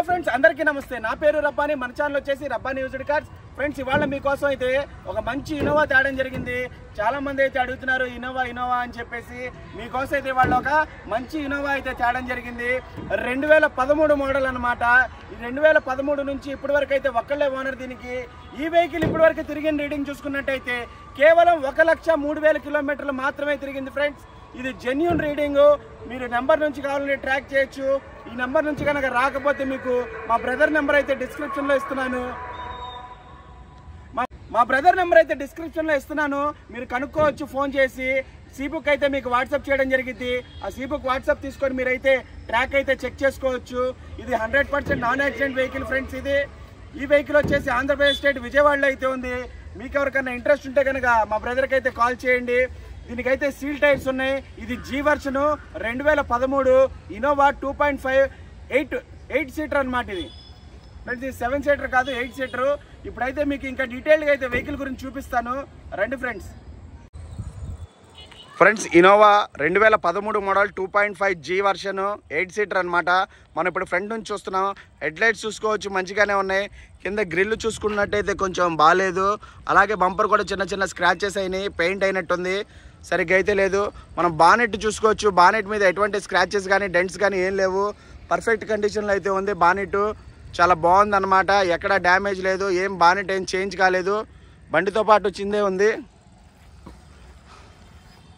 Friends అందరికీ నమస్తే. నా పేరు రబ్బాని. మన ఛానల్ వచ్చేసి రబ్బాని యూజ్డ్ కార్స్. ఫ్రెండ్స్ ఇవాళ మీకోసం అయితే ఒక మంచి ఇన్నోవా తేడం జరిగింది. చాలా మంది అయితే అడుగుతున్నారు ఇన్నోవా అని చెప్పేసి. మీకోసం అయితే వాళ్ళు ఒక మంచి ఇన్నోవా అయితే తేడం జరిగింది. 2013 మోడల్ అనమాట. ఈ 2013 నుంచి ఇప్పటి వరకు అయితే ఒక్కళ్ళే ఓనర్ దీనికి. ఈ వెహికల్ ఇప్పటి వరకు తిరిగిన రీడింగ్ చూసుకున్నట్టయితే కేవలం 1,03,000 కిలోమీటర్లు మాత్రమే తిరిగింది ఫ్రెండ్స్. ఇది జెన్యూన్ రీడింగ్. మీరు నెంబర్ నుంచి కావాలంటే ట్రాక్ చేయొచ్చు. ఈ నెంబర్ నుంచి కనుక రాకపోతే మీకు మా బ్రదర్ నెంబర్ అయితే డిస్క్రిప్షన్లో ఇస్తున్నాను. మా బ్రదర్ నెంబర్ అయితే డిస్క్రిప్షన్లో ఇస్తున్నాను. మీరు కనుక్కోవచ్చు ఫోన్ చేసి. సీబుక్ అయితే మీకు వాట్సాప్ చేయడం జరిగింది. ఆ సీబుక్ వాట్సాప్ తీసుకొని మీరైతే ట్రాక్ అయితే చెక్ చేసుకోవచ్చు. ఇది 100% నాన్ యాక్సిడెంట్ వెహికల్ ఫ్రెండ్స్. ఈ వెహికల్ వచ్చేసి ఆంధ్రప్రదేశ్ స్టేట్ విజయవాడలో అయితే ఉంది. మీకు ఎవరికైనా ఇంట్రెస్ట్ ఉంటే కనుక మా బ్రదర్కి అయితే కాల్ చేయండి. దీనికైతే సీల్ టైర్స్ ఉన్నాయి. ఇది జీ వర్షన్ 2013 ఇన్నోవా 2.5 8 సీటర్ అనమాట. ఇది ఫ్రెండ్స్ ఇది 7 సీటర్ కాదు, 8 సీటర్. ఇప్పుడైతే మీకు ఇంకా డీటెయిల్గా అయితే వెహికల్ గురించి చూపిస్తాను. రండి friends Innova 2013 model 2.5 G version 8 seater అనమాట. మనం ఇప్పుడు ఫ్రంట్ నుంచి చూస్తున్నాం. హెడ్ లైట్స్ చూసుకోవచ్చు మంచిగానే ఉన్నాయి. కింద గ్రిల్ చూసుకున్నట్టయితే కొంచెం బాగాలేదు. అలాగే బంపర్ కూడా చిన్న చిన్న స్క్రాచెస్ అయినాయి. పెయింట్ అయినట్టుంది, సరిగ్గా అయితే లేదు. మనం బానెట్ చూసుకోవచ్చు. బానెట్ మీద ఎటువంటి స్క్రాచెస్ కానీ డెంట్స్ కానీ ఏం లేవు. పర్ఫెక్ట్ కండిషన్లో అయితే ఉంది. బానెట్ చాలా బాగుంది అనమాట. ఎక్కడ డ్యామేజ్ లేదు. ఏం బానెట్ ఏం చేంజ్ కాలేదు. బండితో పాటు వచ్చిందే ఉంది.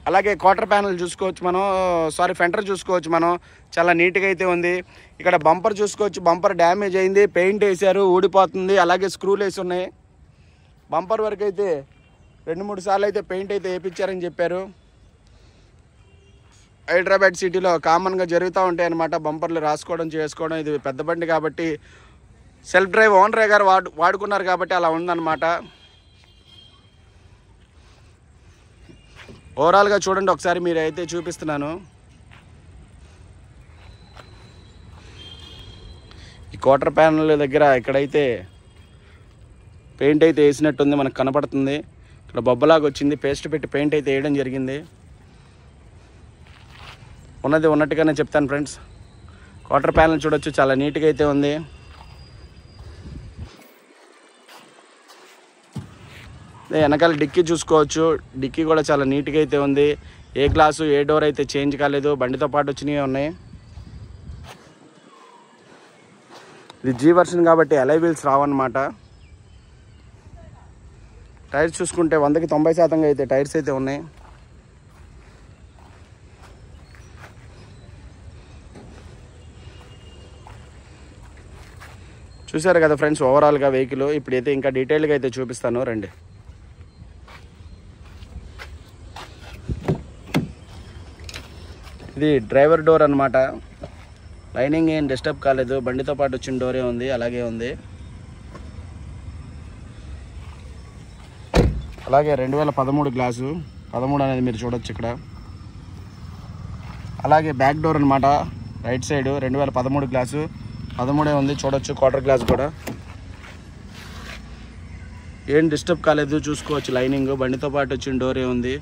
అలాగే క్వార్టర్ ప్యానల్ చూసుకోవచ్చు మనం. ఫెంటర్ చూసుకోవచ్చు మనం. చాలా నీట్గా అయితే ఉంది. ఇక్కడ బంపర్ చూసుకోవచ్చు. బంపర్ డ్యామేజ్ అయింది. పెయింట్ వేసారు, ఊడిపోతుంది. అలాగే స్క్రూలు వేసి ఉన్నాయి. బంపర్ వరకు అయితే 2-3 సార్లు అయితే పెయింట్ అయితే వేయించారని చెప్పారు. హైదరాబాద్ సిటీలో కామన్గా జరుగుతూ ఉంటాయి అన్నమాట. బంపర్లు రాసుకోవడం చేసుకోవడం. ఇది పెద్ద బండి కాబట్టి సెల్ఫ్ డ్రైవ్ ఓనరే గారు వాడుకున్నారు కాబట్టి అలా ఉందన్నమాట. ఓవరాల్గా చూడండి ఒకసారి. మీరు అయితే చూపిస్తున్నాను. ఈ క్వార్టర్ ప్యానల్ దగ్గర ఇక్కడైతే పెయింట్ అయితే వేసినట్టుంది, మనకు కనపడుతుంది. ఇక్కడ బొబ్బలాగా వచ్చింది. పేస్ట్ పెట్టి పెయింట్ అయితే వేయడం జరిగింది. ఉన్నది ఉన్నట్టుగానే చెప్తాను ఫ్రెండ్స్. క్వార్టర్ ప్యానల్ చూడొచ్చు, చాలా నీట్గా అయితే ఉంది. వెనకాల డిక్కీ చూసుకోవచ్చు. డిక్కీ కూడా చాలా నీట్గా అయితే ఉంది. ఏ గ్లాసు ఏ డోర్ అయితే చేంజ్ కాలేదు. బండితో పాటు వచ్చినవి ఉన్నాయి. ఇది జీ వర్షన్ కాబట్టి అలై వీల్స్ రావన్నమాట. టైర్స్ చూసుకుంటే 100కి 90% అయితే టైర్స్ అయితే ఉన్నాయి. చూసారు కదా ఫ్రెండ్స్ ఓవరాల్గా వెహికల్. ఇప్పుడైతే ఇంకా డీటెయిల్గా అయితే చూపిస్తాను రండి. ఇది డ్రైవర్ డోర్ అనమాట. లైనింగ్ ఏం డిస్టర్బ్ కాలేదు. బండితో పాటు వచ్చిన డోరే ఉంది, అలాగే ఉంది. అలాగే 2013 గ్లాసు 13 అనేది మీరు చూడొచ్చు ఇక్కడ. అలాగే బ్యాక్ డోర్ అనమాట. రైట్ సైడ్ 2013 గ్లాసు 13 ఉంది, చూడొచ్చు. క్వార్టర్ గ్లాస్ కూడా ఏం డిస్టర్బ్ కాలేదు, చూసుకోవచ్చు. లైనింగ్ బండితో పాటు వచ్చిన డోరే ఉంది.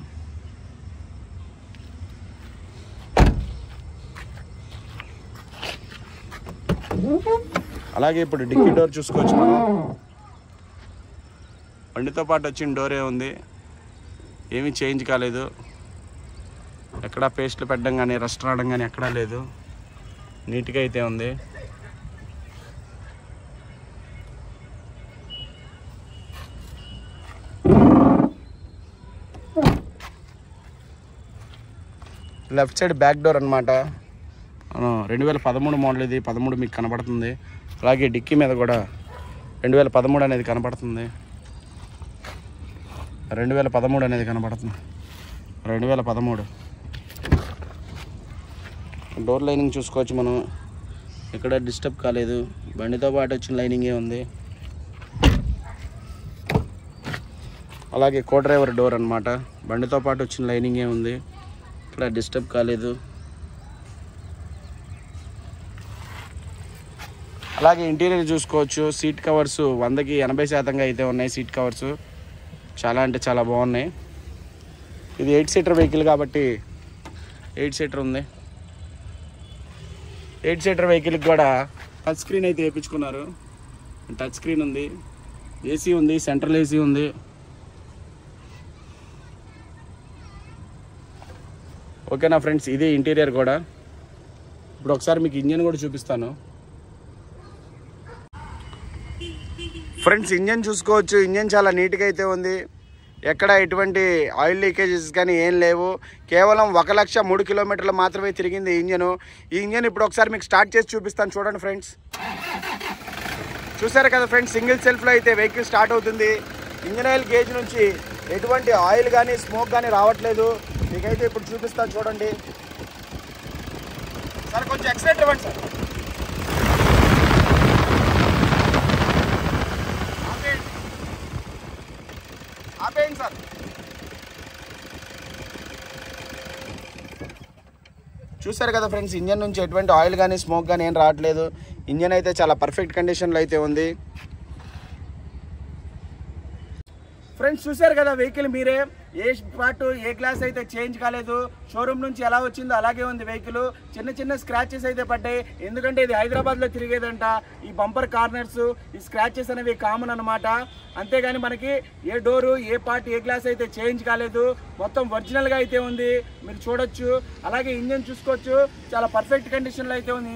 అలాగే ఇప్పుడు డిక్కీ డోర్ చూసుకోవచ్చు మనం. బండితో పాటు వచ్చిన డోరే ఉంది. ఏమీ చేంజ్ కాలేదు. ఎక్కడా పేస్ట్లు పెట్టడం కానీ రస్ట్ రావడం కానీ ఎక్కడా లేదు. నీట్గా అయితే ఉంది. లెఫ్ట్ సైడ్ బ్యాక్ డోర్ అనమాట. 2013 మోడల్ ఇది. 13 మీకు కనపడుతుంది. అలాగే డిక్కీ మీద కూడా 2013 అనేది కనపడుతుంది. 2013 అనేది కనపడుతుంది. 2013 డోర్ లైనింగ్ చూసుకోవచ్చు మనం. ఎక్కడ డిస్టర్బ్ కాలేదు. బండితో పాటు వచ్చిన లైనింగే ఉంది. అలాగే కో డ్రైవర్ డోర్ అనమాట. బండితో పాటు వచ్చిన లైనింగే ఉంది. ఇక్కడ డిస్టర్బ్ కాలేదు. అలాగే ఇంటీరియర్ చూసుకోవచ్చు. సీట్ కవర్స్ 100కి 80% అయితే ఉన్నాయి. సీట్ కవర్స్ చాలా అంటే చాలా బాగున్నాయి. ఇది 8 సీటర్ వెహికల్ కాబట్టి 8 సీటర్ ఉంది. 8 సీటర్ వెహికల్కి కూడా టచ్ స్క్రీన్ అయితే వేయించుకున్నారు. టచ్ స్క్రీన్ ఉంది, ఏసీ ఉంది, సెంట్రల్ ఏసీ ఉంది. ఓకేనా ఫ్రెండ్స్, ఇది ఇంటీరియర్ కూడా. ఇప్పుడు ఒకసారి మీకు ఇంజన్ కూడా చూపిస్తాను ఫ్రెండ్స్. ఇంజన్ చూసుకోవచ్చు, ఇంజన్ చాలా నీట్గా అయితే ఉంది. ఎక్కడ ఎటువంటి ఆయిల్ లీకేజెస్ కానీ ఏం లేవు. కేవలం 1,03,000 కిలోమీటర్లు మాత్రమే తిరిగింది ఈ ఇంజన్. ఇప్పుడు ఒకసారి మీకు స్టార్ట్ చేసి చూపిస్తాను, చూడండి ఫ్రెండ్స్. చూసారు కదా ఫ్రెండ్స్, సింగిల్ సెల్ఫ్లో అయితే వెహికల్ స్టార్ట్ అవుతుంది. ఇంజన్ ఆయిల్ గేజ్ నుంచి ఎటువంటి ఆయిల్ కానీ స్మోక్ కానీ రావట్లేదు. మీకైతే ఇప్పుడు చూపిస్తాను చూడండి సార్. కొంచెం ఎక్సైట్ ఇవ్వండి సార్. ఆపేయండి సార్. చూసారు కదా ఫ్రెండ్స్, ఇంజన్ నుంచి ఎటువంటి ఆయిల్ కానీ స్మోక్ కానీ ఏం రావట్లేదు. ఇంజన్ అయితే చాలా పర్ఫెక్ట్ కండిషన్లో అయితే ఉంది ఫ్రెండ్స్. చూసారు కదా వెహికల్ మీరే. ఏ పార్ట్ ఏ గ్లాస్ అయితే చేంజ్ కాలేదు. షోరూమ్ నుంచి ఎలా వచ్చిందో అలాగే ఉంది వెహికల్. చిన్న చిన్న స్క్రాచెస్ అయితే పడ్డాయి, ఎందుకంటే ఇది హైదరాబాద్లో తిరిగేదంట. ఈ బంపర్ కార్నర్స్, ఈ స్క్రాచెస్ అనేవి కామన్ అనమాట. అంతేగాని మనకి ఏ డోరు ఏ పార్ట్ ఏ గ్లాస్ అయితే చేంజ్ కాలేదు. మొత్తం ఒరిజినల్గా అయితే ఉంది, మీరు చూడొచ్చు. అలాగే ఇంజన్ చూసుకోవచ్చు, చాలా పర్ఫెక్ట్ కండిషన్లో అయితే ఉంది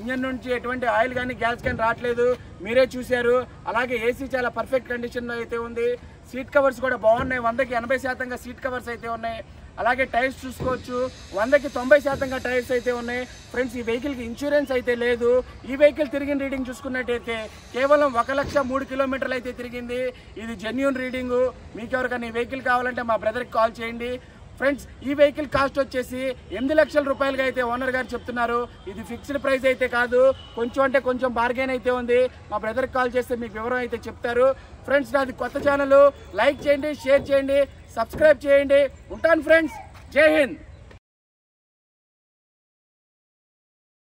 ఇంజన్ నుంచి ఎటువంటి ఆయిల్ కానీ గ్యాస్ కానీ రావట్లేదు, మీరే చూశారు. అలాగే ఏసీ చాలా పర్ఫెక్ట్ కండిషన్లో అయితే ఉంది. సీట్ కవర్స్ కూడా బాగున్నాయి, 100కి 80% సీట్ కవర్స్ అయితే ఉన్నాయి. అలాగే టైర్స్ చూసుకోవచ్చు, 100కి 90% టైర్స్ అయితే ఉన్నాయి ఫ్రెండ్స్. ఈ వెహికల్కి ఇన్సూరెన్స్ అయితే లేదు. ఈ వెహికల్ తిరిగిన రీడింగ్ చూసుకున్నట్టయితే కేవలం 1,03,000 కిలోమీటర్లు అయితే తిరిగింది. ఇది జెన్యూన్ రీడింగు. మీకు ఎవరికైనా ఈ వెహికల్ కావాలంటే మా బ్రదర్కి కాల్ చేయండి ఫ్రెండ్స్. ఈ వెహికల్ కాస్ట్ వచ్చేసి 8 లక్షల రూపాయలుగా అయితే ఓనర్ గారు చెప్తున్నారు. ఇది ఫిక్స్డ్ ప్రైస్ అయితే కాదు, కొంచెం అంటే కొంచెం బార్గెన్ అయితే ఉంది. మా బ్రదర్కి కాల్ చేస్తే మీకు వివరం అయితే చెప్తారు ఫ్రెండ్స్. నాది కొత్త ఛానల్, లైక్ చేయండి, షేర్ చేయండి, సబ్స్క్రైబ్ చేయండి. ఉంటాను ఫ్రెండ్స్, జై హింద్.